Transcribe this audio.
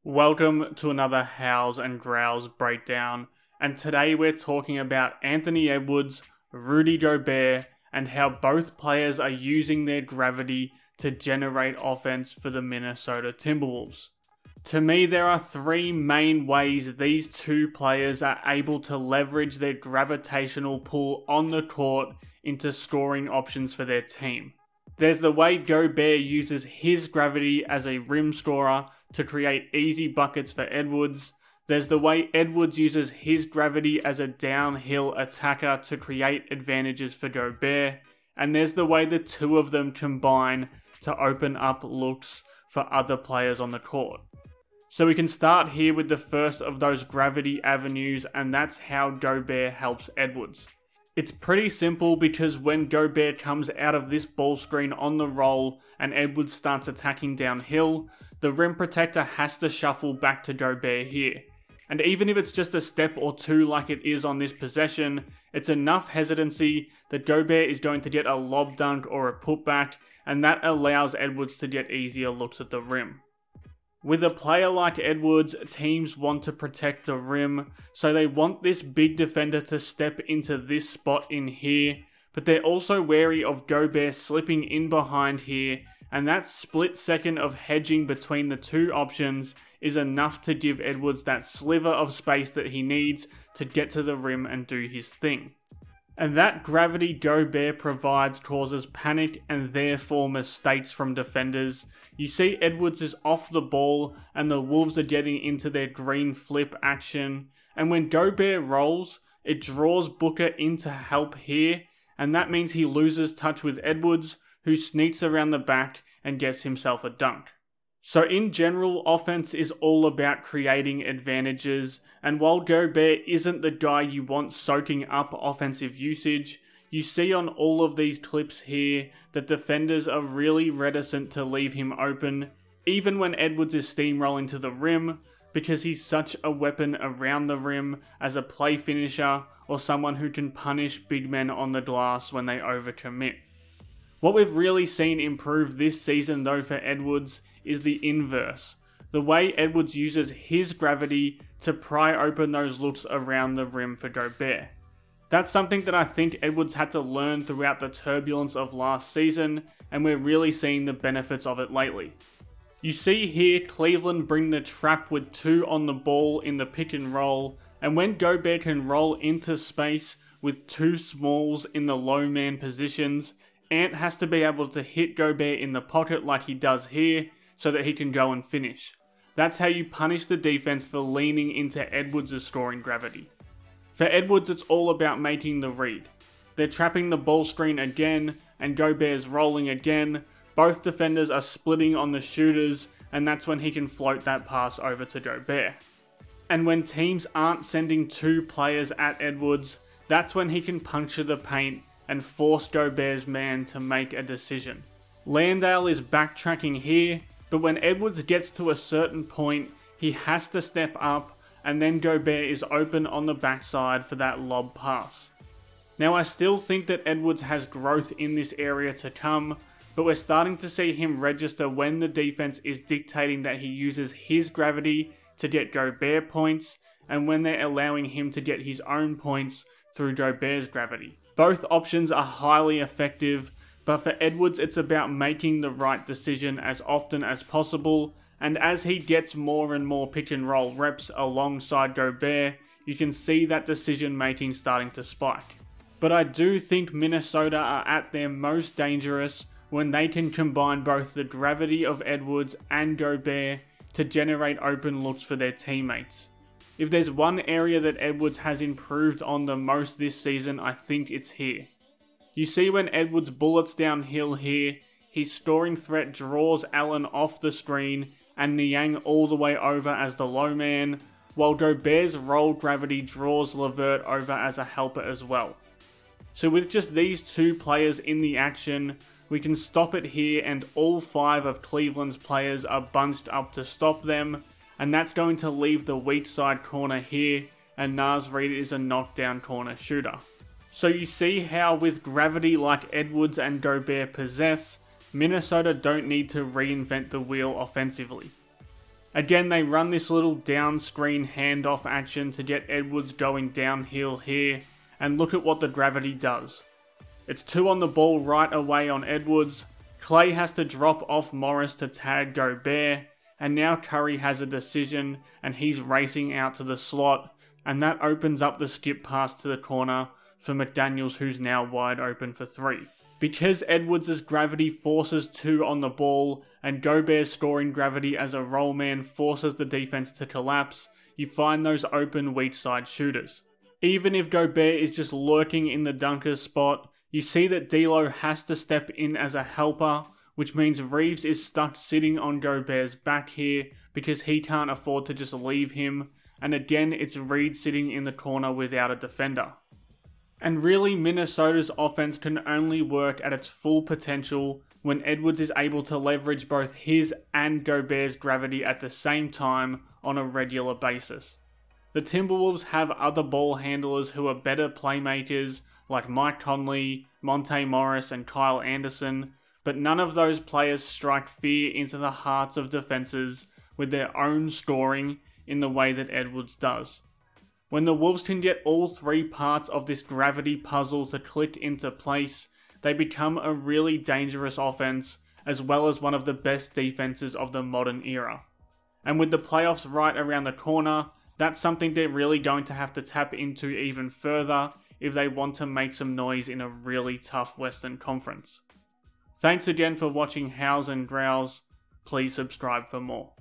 Welcome to another Howls and Growls breakdown, and today we're talking about Anthony Edwards, Rudy Gobert, and how both players are using their gravity to generate offense for the Minnesota Timberwolves. To me, there are three main ways these two players are able to leverage their gravitational pull on the court into scoring options for their team. There's the way Gobert uses his gravity as a rim scorer to create easy buckets for Edwards. There's the way Edwards uses his gravity as a downhill attacker to create advantages for Gobert. And there's the way the two of them combine to open up looks for other players on the court. So we can start here with the first of those gravity avenues, and that's how Gobert helps Edwards. It's pretty simple because when Gobert comes out of this ball screen on the roll and Edwards starts attacking downhill, the rim protector has to shuffle back to Gobert here. And even if it's just a step or two like it is on this possession, it's enough hesitancy that Gobert is going to get a lob dunk or a putback, and that allows Edwards to get easier looks at the rim. With a player like Edwards, teams want to protect the rim, so they want this big defender to step into this spot in here, but they're also wary of Gobert slipping in behind here, and that split second of hedging between the two options is enough to give Edwards that sliver of space that he needs to get to the rim and do his thing. And that gravity Gobert provides causes panic and therefore mistakes from defenders. You see Edwards is off the ball and the Wolves are getting into their green flip action. And when Gobert rolls, it draws Booker in to help here. And that means he loses touch with Edwards, who sneaks around the back and gets himself a dunk. So in general, offense is all about creating advantages, and while Gobert isn't the guy you want soaking up offensive usage, you see on all of these clips here that defenders are really reticent to leave him open, even when Edwards is steamrolling to the rim, because he's such a weapon around the rim as a play finisher or someone who can punish big men on the glass when they overcommit. What we've really seen improve this season though for Edwards is the inverse. The way Edwards uses his gravity to pry open those looks around the rim for Gobert. That's something that I think Edwards had to learn throughout the turbulence of last season, and we're really seeing the benefits of it lately. You see here Cleveland bring the trap with two on the ball in the pick and roll, and when Gobert can roll into space with two smalls in the low man positions, Ant has to be able to hit Gobert in the pocket like he does here, so that he can go and finish. That's how you punish the defense for leaning into Edwards' scoring gravity. For Edwards, it's all about making the read. They're trapping the ball screen again, and Gobert's rolling again. Both defenders are splitting on the shooters, and that's when he can float that pass over to Gobert. And when teams aren't sending two players at Edwards, that's when he can puncture the paint and force Gobert's man to make a decision. Landale is backtracking here, but when Edwards gets to a certain point, he has to step up, and then Gobert is open on the backside for that lob pass. Now I still think that Edwards has growth in this area to come, but we're starting to see him register when the defense is dictating that he uses his gravity to get Gobert points, and when they're allowing him to get his own points through Gobert's gravity. Both options are highly effective, but for Edwards it's about making the right decision as often as possible, and as he gets more and more pick and roll reps alongside Gobert, you can see that decision making starting to spike. But I do think Minnesota are at their most dangerous when they can combine both the gravity of Edwards and Gobert to generate open looks for their teammates. If there's one area that Edwards has improved on the most this season, I think it's here. You see when Edwards bullets downhill here, his scoring threat draws Allen off the screen and Niang all the way over as the low man, while Gobert's roll gravity draws LeVert over as a helper as well. So with just these two players in the action, we can stop it here, and all five of Cleveland's players are bunched up to stop them, and that's going to leave the weak side corner here, and Naz Reid is a knockdown corner shooter. So you see how with gravity like Edwards and Gobert possess, Minnesota don't need to reinvent the wheel offensively. Again, they run this little down screen handoff action to get Edwards going downhill here, and look at what the gravity does. It's 2 on the ball right away on Edwards, Clay has to drop off Morris to tag Gobert, and now Curry has a decision and he's racing out to the slot, and that opens up the skip pass to the corner for McDaniels, who's now wide open for 3. Because Edwards' gravity forces 2 on the ball, and Gobert's scoring gravity as a roll man forces the defense to collapse, you find those open weak side shooters. Even if Gobert is just lurking in the dunker's spot, you see that D'Lo has to step in as a helper, which means Reeves is stuck sitting on Gobert's back here because he can't afford to just leave him, and again it's Reed sitting in the corner without a defender. And really, Minnesota's offense can only work at its full potential when Edwards is able to leverage both his and Gobert's gravity at the same time on a regular basis. The Timberwolves have other ball handlers who are better playmakers like Mike Conley, Monte Morris and Kyle Anderson, but none of those players strike fear into the hearts of defenses with their own scoring in the way that Edwards does. When the Wolves can get all 3 parts of this gravity puzzle to click into place, they become a really dangerous offense as well as one of the best defenses of the modern era. And with the playoffs right around the corner, that's something they're really going to have to tap into even further if they want to make some noise in a really tough Western Conference. Thanks again for watching Howls and Growls. Please subscribe for more.